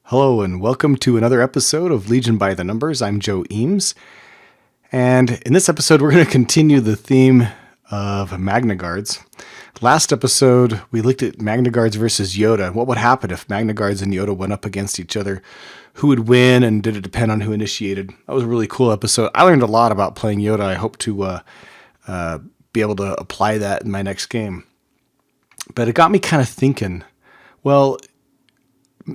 Hello and welcome to another episode of Legion by the Numbers. I'm Joe Eames, and in this episode we're going to continue the theme of MagnaGuards. Last episode we looked at MagnaGuards versus Yoda. What would happen if MagnaGuards and Yoda went up against each other? Who would win, and did it depend on who initiated? That was a really cool episode. I learned a lot about playing Yoda. I hope to be able to apply that in my next game. But it got me kind of thinking, well,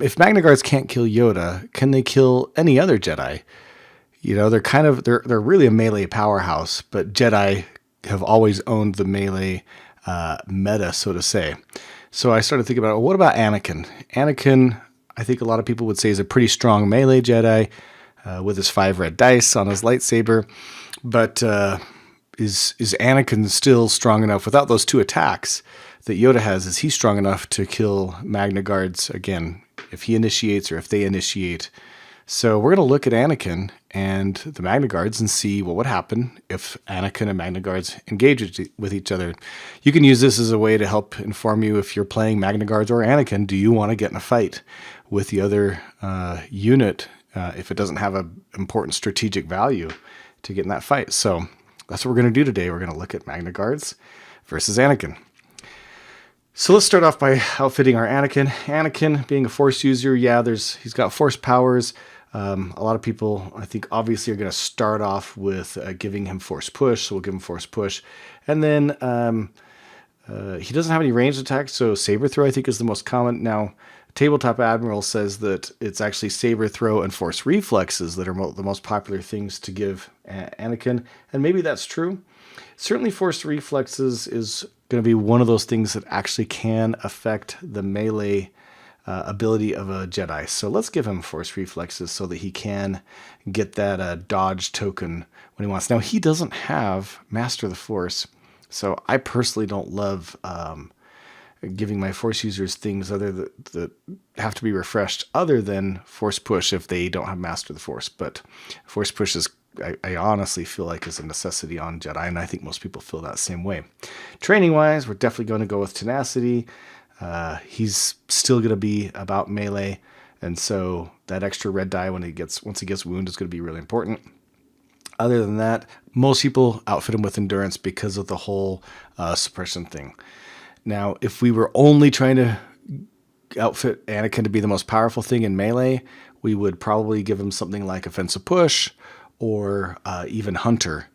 if MagnaGuards can't kill Yoda, can they kill any other Jedi? You know, they're really a melee powerhouse, but Jedi have always owned the melee meta, so to say. So I started thinking about, well, what about Anakin? Anakin, I think a lot of people would say, is a pretty strong melee Jedi with his 5 red dice on his lightsaber. But is Anakin still strong enough without those 2 attacks that Yoda has? Is he strong enough to kill MagnaGuards again, if he initiates or if they initiate? So we're going to look at Anakin and the MagnaGuards and see what would happen if Anakin and MagnaGuards engage with each other. You can use this as a way to help inform you if you're playing MagnaGuards or Anakin. Do you want to get in a fight with the other unit if it doesn't have an important strategic value to get in that fight? So that's what we're going to do today. We're going to look at MagnaGuards versus Anakin. So let's start off by outfitting our Anakin. Anakin, being a Force user, he's got Force powers. A lot of people, I think, obviously are going to start off with giving him Force push, so we'll give him Force push. And then he doesn't have any ranged attacks, so Saber throw, I think, is the most common. Now, Tabletop Admiral says that it's actually Saber throw and Force reflexes that are the most popular things to give Anakin, and maybe that's true. Certainly Force reflexes is going to be one of those things that actually can affect the melee ability of a Jedi. So let's give him Force reflexes so that he can get that dodge token when he wants. Now, he doesn't have Master of the Force, so I personally don't love giving my Force users things that have to be refreshed other than Force push if they don't have Master of the Force. But Force push is, I honestly feel like, is a necessity on Jedi, and I think most people feel that same way. Training-wise, we're definitely going to go with tenacity. He's still going to be about melee, and so that extra red die once he gets wounded is going to be really important. Other than that, most people outfit him with endurance because of the whole suppression thing. Now, if we were only trying to outfit Anakin to be the most powerful thing in melee, we would probably give him something like offensive push or even Hunter.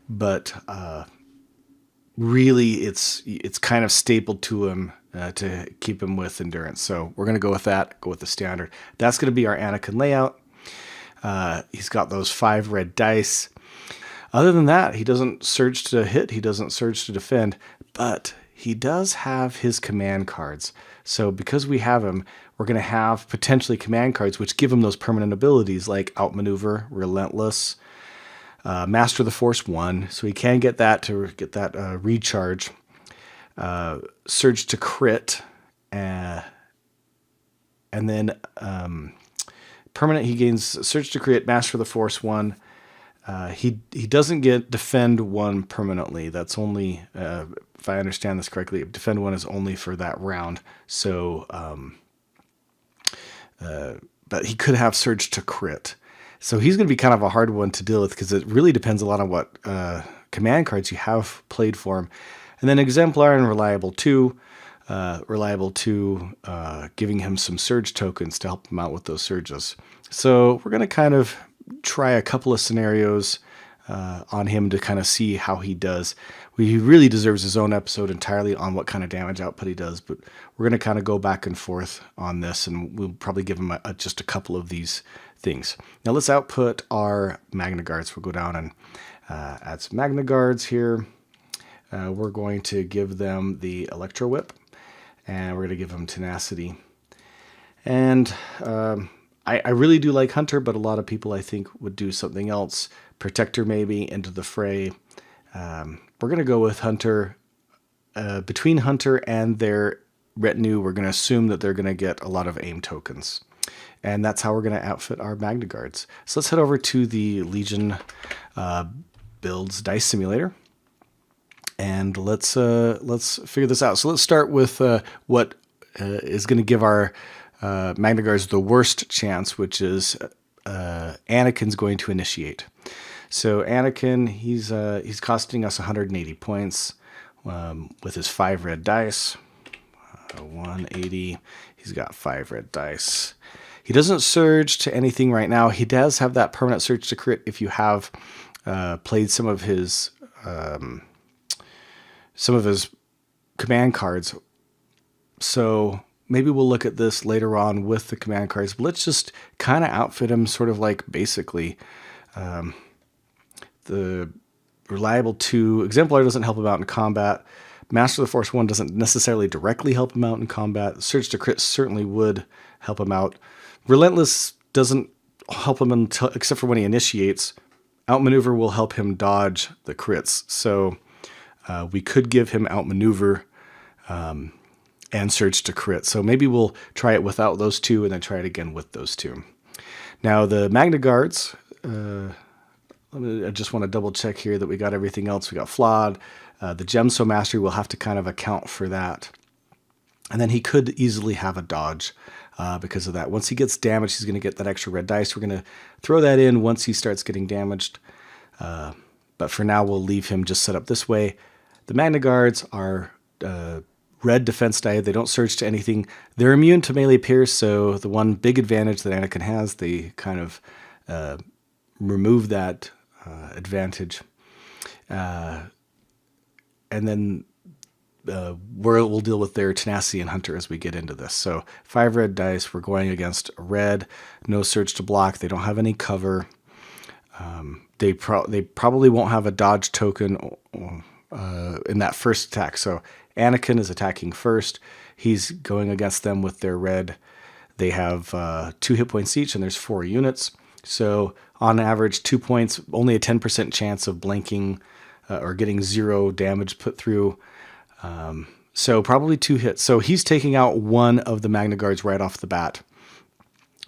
But really, it's kind of stapled to him to keep him with endurance. So we're going to go with that, go with the standard. That's going to be our Anakin layout. He's got those 5 red dice. Other than that, he doesn't surge to hit, he doesn't surge to defend, but he does have his command cards. So because we have him, we're going to have potentially command cards which give him those permanent abilities like Outmaneuver, Relentless, Master of the Force 1. So he can get that to get that recharge. Surge to crit. And then permanent, he gains Surge to crit, Master of the Force 1. He doesn't get Defend 1 permanently. That's only, if I understand this correctly, Defend 1 is only for that round. So, but he could have Surge to crit. So he's going to be kind of a hard one to deal with because it really depends a lot on what command cards you have played for him. And then Exemplar and Reliable 2. Giving him some surge tokens to help him out with those surges. So we're going to kind of try a couple of scenarios on him to kind of see how he does. He really deserves his own episode entirely on what kind of damage output he does, but we're going to kind of go back and forth on this, and we'll probably give him just a couple of these things. Now let's output our MagnaGuards. We'll go down and add some MagnaGuards here. We're going to give them the Electro Whip, and we're going to give them Tenacity. And I really do like Hunter, but a lot of people, I think, would do something else. Protector maybe into the fray. We're going to go with Hunter. Between Hunter and their retinue, we're going to assume that they're going to get a lot of aim tokens. And that's how we're going to outfit our MagnaGuards. So let's head over to the Legion Builds Dice Simulator. And let's figure this out. So let's start with what is going to give our MagnaGuards the worst chance, which is Anakin's going to initiate. So Anakin, he's costing us 180 points with his 5 red dice. 180. He's got 5 red dice. He doesn't surge to anything right now. He does have that permanent surge to crit if you have played some of his command cards. So maybe we'll look at this later on with the command cards. But let's just kind of outfit him sort of like basically the reliable 2. Exemplar doesn't help him out in combat. Master of the Force 1 doesn't necessarily directly help him out in combat. Surge to crit certainly would help him out. Relentless doesn't help him until, except for when he initiates. Outmaneuver will help him dodge the crits. So we could give him outmaneuver and surge to crit. So maybe we'll try it without those 2 and then try it again with those 2. Now the MagnaGuards, I just want to double check here that we got everything else. We got flawed. The Gemso Mastery will have to kind of account for that. And then he could easily have a dodge because of that. Once he gets damaged, he's going to get that extra red dice. We're going to throw that in once he starts getting damaged. But for now, we'll leave him just set up this way. The MagnaGuards are red defense die. They don't surge to anything. They're immune to melee pierce, so the one big advantage that Anakin has, they kind of remove that advantage. And then we'll deal with their tenacity and hunter as we get into this. So 5 red dice. We're going against red. No surge to block. They don't have any cover. They probably won't have a dodge token in that first attack. So Anakin is attacking first. He's going against them with their red. They have 2 hit points each, and there's 4 units. So on average, 2 points, only a 10% chance of blanking or getting 0 damage put through. So probably 2 hits. So he's taking out one of the MagnaGuards right off the bat.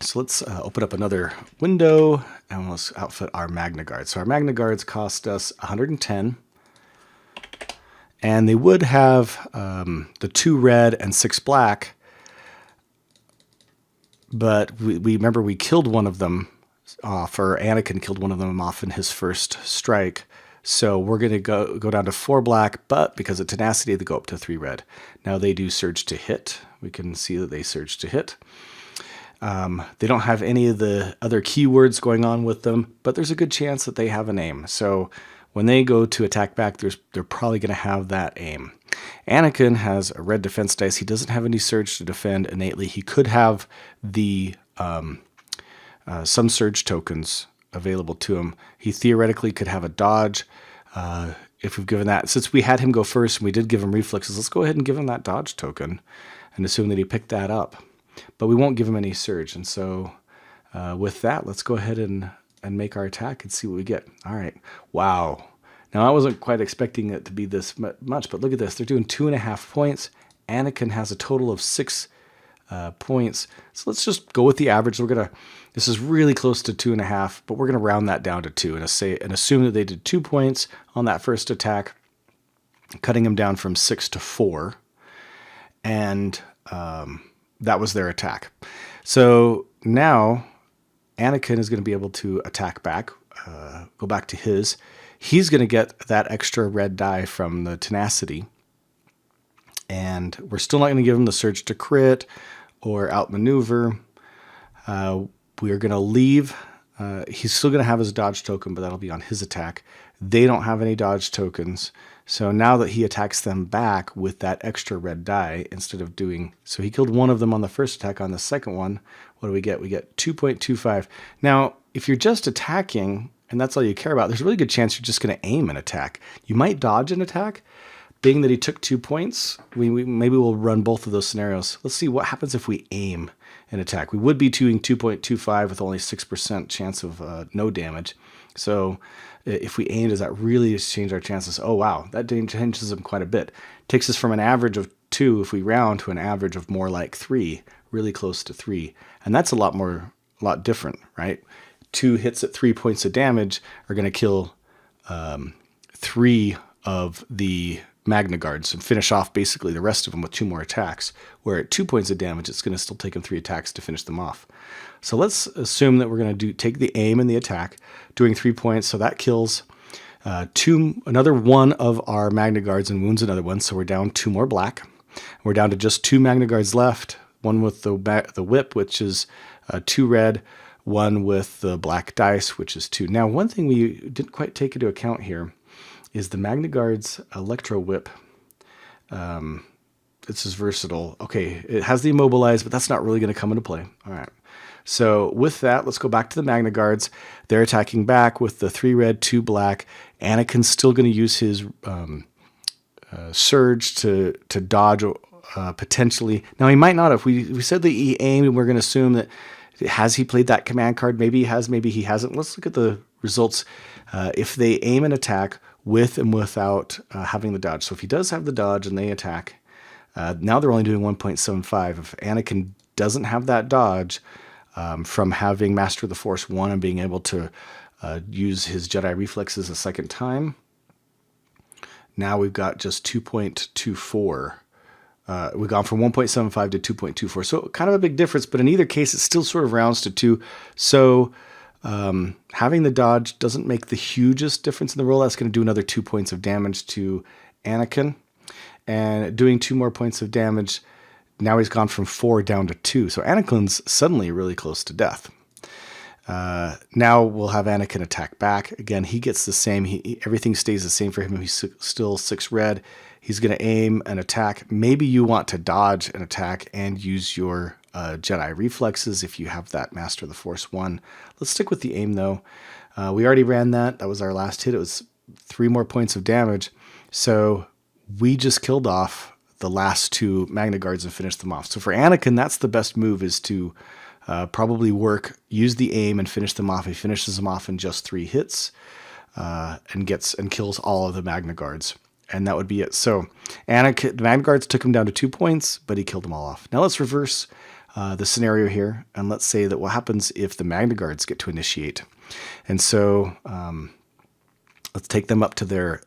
So let's open up another window and let's outfit our MagnaGuards. So our MagnaGuards cost us 110. And they would have the 2 red and 6 black. But we remember we killed one of them off, or Anakin killed one of them off in his first strike. So we're going to go down to 4 black, but because of tenacity, they go up to 3 red. Now they do surge to hit. We can see that they surge to hit. They don't have any of the other keywords going on with them, but there's a good chance that they have an aim. So when they go to attack back, they're probably going to have that aim. Anakin has a red defense dice. He doesn't have any surge to defend innately. He could have the some surge tokens available to him. He theoretically could have a dodge if we've given that. Since we had him go first and we did give him reflexes, let's go ahead and give him that dodge token and assume that he picked that up. But we won't give him any surge. And so with that, let's go ahead and make our attack and see what we get. All right. Wow. Now, I wasn't quite expecting it to be this much, but look at this. They're doing 2.5 points. Anakin has a total of 6 points. So let's just go with the average. This is really close to 2.5, but we're going to round that down to 2 and assume that they did 2 points on that first attack, cutting them down from 6 to 4. And that was their attack. So now Anakin is going to be able to attack back, go back to his. He's going to get that extra red die from the tenacity. And we're still not going to give him the surge to crit or outmaneuver. We are going to leave. He's still going to have his dodge token, but that'll be on his attack. They don't have any dodge tokens. So now that he attacks them back with that extra red die, instead of doing... So he killed one of them on the first attack. On the second one, what do we get? We get 2.25. Now, if you're just attacking, and that's all you care about, there's a really good chance you're just going to aim an attack. You might dodge an attack. Being that he took 2 points, maybe we'll run both of those scenarios. Let's see what happens if we aim an attack. We would be doing 2.25 with only 6% chance of no damage. So if we aim, does that really change our chances? Oh, wow, that changes them quite a bit. Takes us from an average of 2, if we round, to an average of more like 3, really close to 3. And that's a lot different, right? 2 hits at 3 points of damage are going to kill 3 of the MagnaGuards and finish off basically the rest of them with 2 more attacks, where at 2 points of damage, it's going to still take him 3 attacks to finish them off. So let's assume that we're going to take the aim and the attack, doing 3 points. So that kills another one of our MagnaGuards and wounds another one. So we're down 2 more black. We're down to just 2 MagnaGuards left, one with the whip, which is 2 red, one with the black dice, which is 2. Now, one thing we didn't quite take into account here is the MagnaGuards Electro Whip. This is versatile. Okay, it has the immobilize, but that's not really going to come into play. All right. So with that, let's go back to the MagnaGuards. They're attacking back with the 3 red, 2 black. Anakin's still going to use his surge to dodge potentially. Now, he might not have. We said that he aimed, and we're going to assume that has he played that command card? Maybe he has, maybe he hasn't. Let's look at the results. If they aim an attack with and without having the dodge. So if he does have the dodge and they attack, now they're only doing 1.75. If Anakin doesn't have that dodge from having Master of the Force 1 and being able to use his Jedi reflexes a second time, now we've got just 2.24. We've gone from 1.75 to 2.24. So kind of a big difference, but in either case, it still sort of rounds to 2. So having the dodge doesn't make the hugest difference in the roll. That's going to do another 2 points of damage to Anakin. And doing 2 more points of damage, now he's gone from 4 down to 2. So Anakin's suddenly really close to death. Now we'll have Anakin attack back. Again, he gets the same. Everything stays the same for him. He's still 6 red. He's going to aim an attack. Maybe you want to dodge an attack and use your Jedi reflexes if you have that Master of the Force 1. Let's stick with the aim, though. We already ran that. That was our last hit. It was 3 more points of damage. So we just killed off the last 2 MagnaGuards and finished them off. So for Anakin, that's the best move, is to probably use the aim and finish them off. He finishes them off in just 3 hits and kills all of the MagnaGuards. And that would be it. So Anakin, the MagnaGuards took him down to 2 points, but he killed them all off. Now let's reverse the scenario here, and let's say that what happens if the MagnaGuards get to initiate. And so let's take them up to their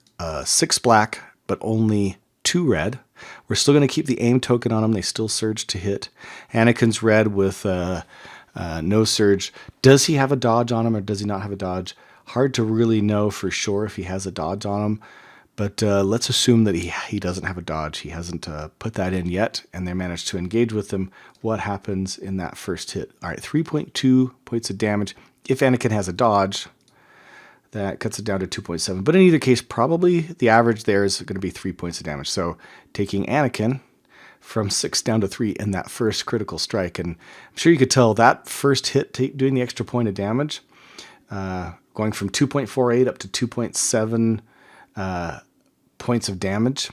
6 black, but only 2 red. We're still going to keep the aim token on them. They still surge to hit. Anakin's red with no surge. Does he have a dodge on him, or does he not have a dodge? Hard to really know for sure if he has a dodge on him. But let's assume that he doesn't have a dodge. He hasn't put that in yet, and they managed to engage with him. What happens in that first hit? All right, 3.2 points of damage. If Anakin has a dodge, that cuts it down to 2.7. But in either case, probably the average there is going to be 3 points of damage. So taking Anakin from 6 down to 3 in that first critical strike. And I'm sure you could tell that first hit doing the extra point of damage, going from 2.48 up to 2.7 points of damage.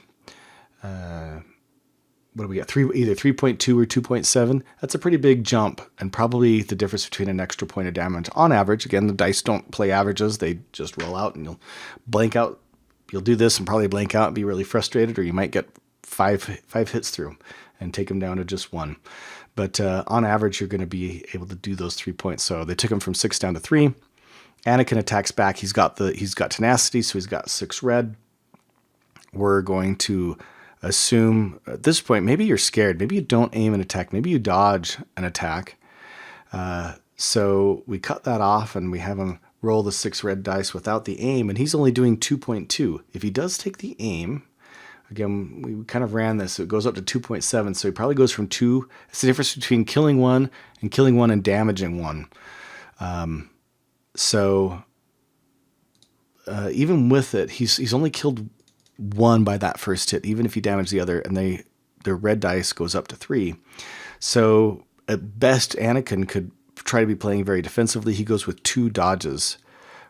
What do we got? Either 3.2 or 2.7. That's a pretty big jump, and probably the difference between an extra point of damage on average. Again, the dice don't play averages. They just roll out, and you'll blank out. You'll do this and probably blank out and be really frustrated, or you might get five hits through and take them down to just 1. But on average, you're going to be able to do those 3 points. So they took him from 6 down to 3. Anakin attacks back. He's got tenacity, so he's got 6 red. We're going to assume at this point, maybe you're scared. Maybe you don't aim an attack. Maybe you dodge an attack. So we cut that off, and we have him roll the 6 red dice without the aim, and he's only doing 2.2. If he does take the aim, again, we kind of ran this, so it goes up to 2.7. So he probably goes from 2. It's the difference between killing one and damaging one. So even with it, he's only killed 1 by that first hit, even if he damaged the other, and their red dice goes up to 3. So at best, Anakin could try to be playing very defensively. He goes with 2 dodges,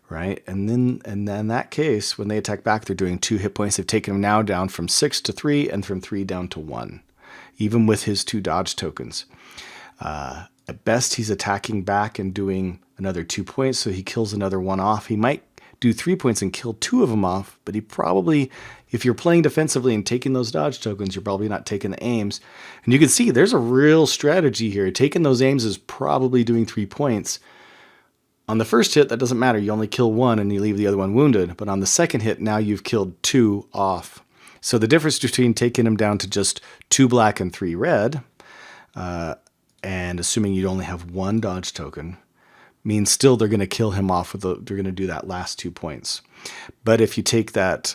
right? And then in that case, when they attack back, they're doing 2 hit points. They've taken him now down from 6 to 3 and from 3 down to 1, even with his 2 dodge tokens. At best, he's attacking back and doing another 2 points, so he kills another 1 off. He might do 3 points and kill 2 of them off, but he probably, if you're playing defensively and taking those dodge tokens, you're probably not taking the aims. And you can see there's a real strategy here. Taking those aims is probably doing 3 points. On the first hit, that doesn't matter. You only kill 1 and you leave the other one wounded. But on the second hit, now you've killed 2 off. So the difference between taking him down to just 2 black and 3 red, and assuming you only have 1 dodge token, means still they're going to kill him off they're going to do that last 2 points. But if you take that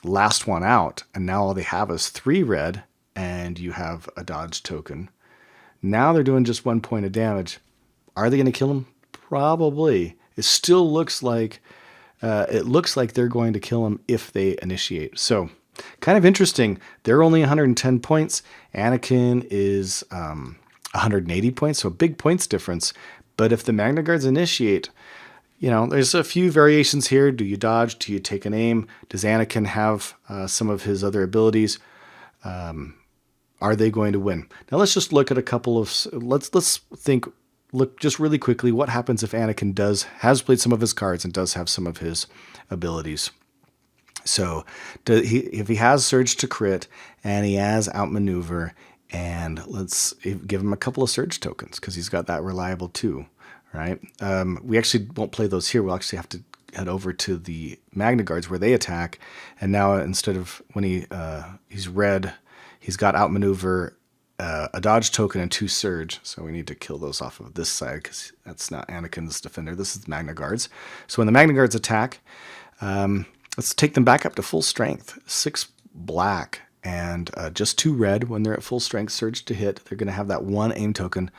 last one out, and now all they have is 3 red, and you have a dodge token, now they're doing just 1 point of damage. Are they going to kill him? Probably. It still looks like they're going to kill him if they initiate. So kind of interesting. They're only 110 points. Anakin is 180 points, so a big points difference. But if the MagnaGuards initiate, there's a few variations here. Do you dodge? Do you take an aim? Does Anakin have some of his other abilities? Are they going to win? Now let's just look at a couple of. Look just really quickly. What happens if Anakin has played some of his cards and does have some of his abilities? So if he has Surge to Crit and he has Outmaneuver, and let's give him a couple of Surge tokens because he's got that Reliable too, right? We actually won't play those here. We'll actually have to head over to the MagnaGuards where they attack. And now instead of when he's red, he's got Outmaneuver, a dodge token, and 2 Surge. So we need to kill those off of this side because that's not Anakin's defender. This is the MagnaGuards. So when the MagnaGuards attack, let's take them back up to full strength. 6 black and just 2 red. When they're at full strength, Surge to hit, they're going to have that 1 aim token.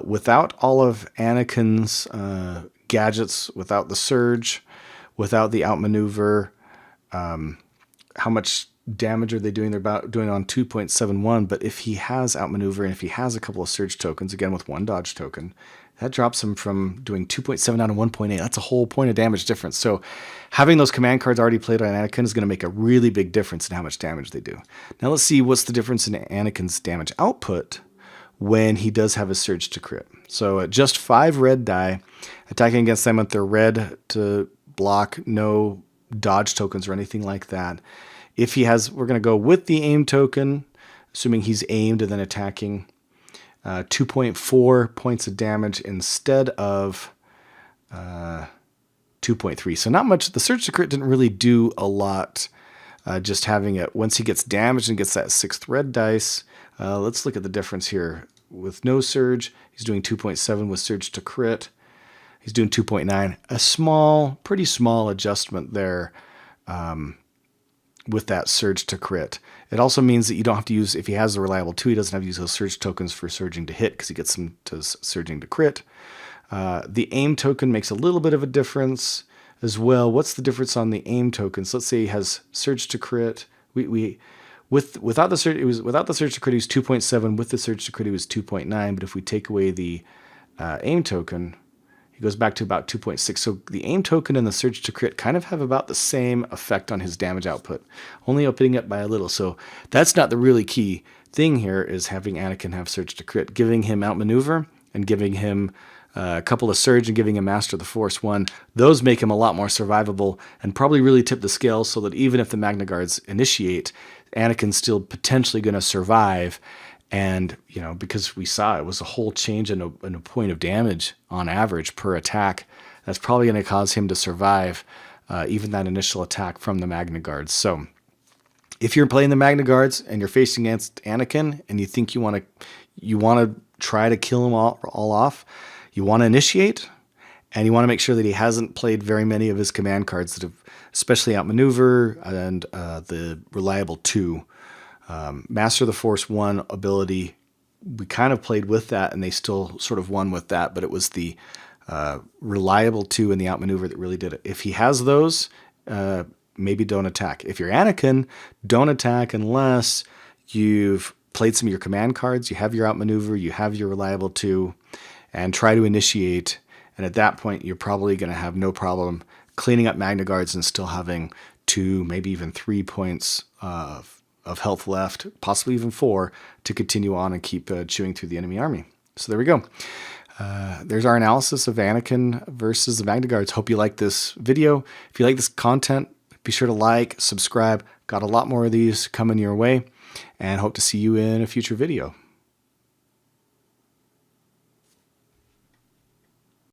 Without all of Anakin's gadgets, without the Surge, without the Outmaneuver, how much damage are they doing? They're doing on 2.71, but if he has Outmaneuver and if he has a couple of Surge tokens, again with 1 dodge token, that drops him from doing 2.7 down to 1.8. That's a whole point of damage difference. So having those command cards already played on Anakin is going to make a really big difference in how much damage they do. Now let's see what's the difference in Anakin's damage output when he does have a Surge to Crit. So at just 5 red die, attacking against them with their red to block, no dodge tokens or anything like that. If he has, we're going to go with the aim token, assuming he's aimed and then attacking, 2.4 points of damage instead of 2.3. So not much. The Surge to Crit didn't really do a lot. Just having it, once he gets damaged and gets that 6th red dice, let's look at the difference here. With no Surge, he's doing 2.7. With Surge to Crit, he's doing 2.9. A pretty small adjustment there. With that Surge to Crit. It also means that you don't have to use, if he has the Reliable 2, he doesn't have to use those Surge tokens for Surging to Hit because he gets them to Surging to Crit. The aim token makes a little bit of a difference as well. What's the difference on the aim tokens? Let's say he has Surge to Crit. Without the Surge to Crit, he was 2.7. With the Surge to Crit, he was 2.9. But if we take away the aim token, he goes back to about 2.6. So the aim token and the Surge to Crit kind of have about the same effect on his damage output, only opening it by a little. So that's not the really key thing here, is having Anakin have Surge to Crit. Giving him Outmaneuver and giving him a couple of Surge and giving him Master of the Force 1, those make him a lot more survivable and probably really tip the scale so that even if the MagnaGuards initiate, Anakin's still potentially going to survive. And, because we saw it was a whole change in a point of damage on average per attack, that's probably going to cause him to survive even that initial attack from the MagnaGuards. So if you're playing the MagnaGuards and you're facing against Anakin and you think you want to try to kill him all off, you want to initiate, and you want to make sure that he hasn't played very many of his command cards that have, especially Outmaneuver and the Reliable 2. Master of the Force 1 ability, we kind of played with that, and they still sort of won with that, but it was the Reliable 2 and the Outmaneuver that really did it. If he has those, maybe don't attack. If you're Anakin, don't attack unless you've played some of your command cards, you have your Outmaneuver, you have your Reliable 2, and try to initiate. And at that point, you're probably going to have no problem cleaning up MagnaGuards and still having 2, maybe even 3 points of health left, possibly even 4, to continue on and keep chewing through the enemy army. So there we go. There's our analysis of Anakin versus the MagnaGuards. Hope you like this video. If you like this content, be sure to like, subscribe. Got a lot more of these coming your way, and hope to see you in a future video.